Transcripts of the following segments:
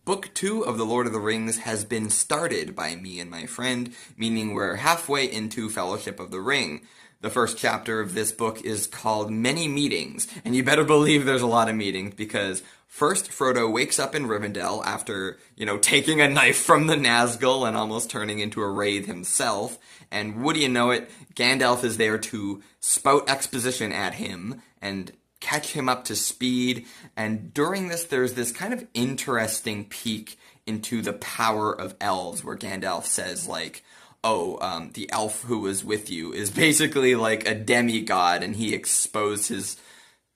Book 2 of The Lord of the Rings has been started by me and my friend, meaning we're halfway into Fellowship of the Ring. The first chapter of this book is called Many Meetings, and you better believe there's a lot of meetings, because first Frodo wakes up in Rivendell after, taking a knife from the Nazgul and almost turning into a wraith himself, and would you know it, Gandalf is there to spout exposition at him and catch him up to speed, and during this there's this kind of interesting peek into the power of elves, where Gandalf says, the elf who was with you is basically like a demigod, and he exposed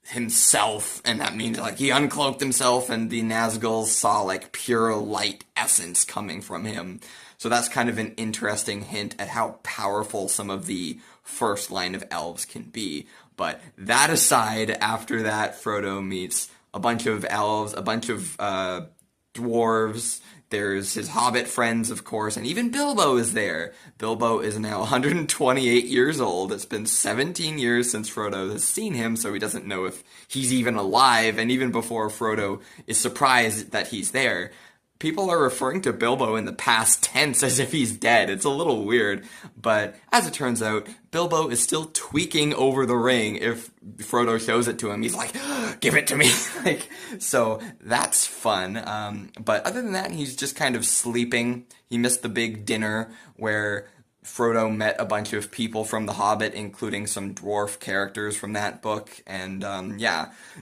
himself, and that means he uncloaked himself, and the Nazgul saw pure light essence coming from him. So that's kind of an interesting hint at how powerful some of the first line of elves can be. But that aside, after that, Frodo meets a bunch of elves, a bunch of dwarves. There's his hobbit friends, of course, and even Bilbo is there. Bilbo is now 128 years old. It's been 17 years since Frodo has seen him, so he doesn't know if he's even alive. And even before Frodo is surprised that he's there, people are referring to Bilbo in the past tense as if he's dead. It's a little weird, but as it turns out, Bilbo is still tweaking over the ring. If Frodo shows it to him, he's like, give it to me. So that's fun. But other than that, he's just kind of sleeping. He missed the big dinner where Frodo met a bunch of people from The Hobbit, including some dwarf characters from that book, and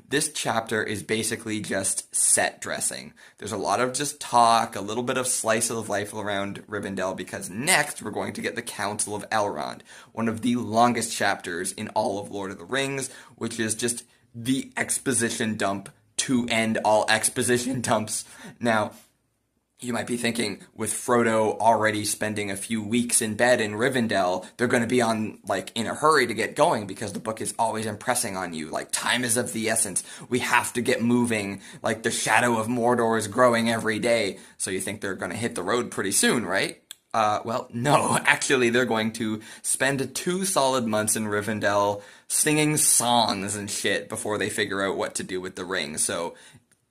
this chapter is basically just set dressing. There's a lot of just talk, a little bit of slice of life around Rivendell, because next we're going to get the Council of Elrond, one of the longest chapters in all of Lord of the Rings, which is just the exposition dump to end all exposition dumps. Now, you might be thinking, with Frodo already spending a few weeks in bed in Rivendell, they're going to be in a hurry to get going, because the book is always impressing on you. Time is of the essence. We have to get moving. The shadow of Mordor is growing every day. So you think they're going to hit the road pretty soon, right? Well, no. Actually, they're going to spend 2 solid months in Rivendell singing songs and shit before they figure out what to do with the ring. So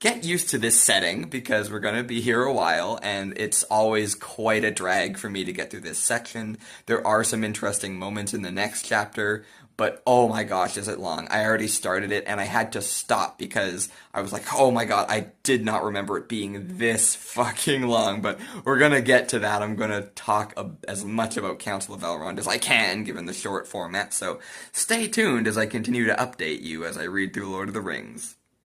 get used to this setting, because we're going to be here a while, and it's always quite a drag for me to get through this section. There are some interesting moments in the next chapter, but oh my gosh, is it long. I already started it, and I had to stop because I was like, oh my god, I did not remember it being this fucking long, but we're going to get to that. I'm going to talk as much about Council of Elrond as I can, given the short format, so stay tuned as I continue to update you as I read through Lord of the Rings.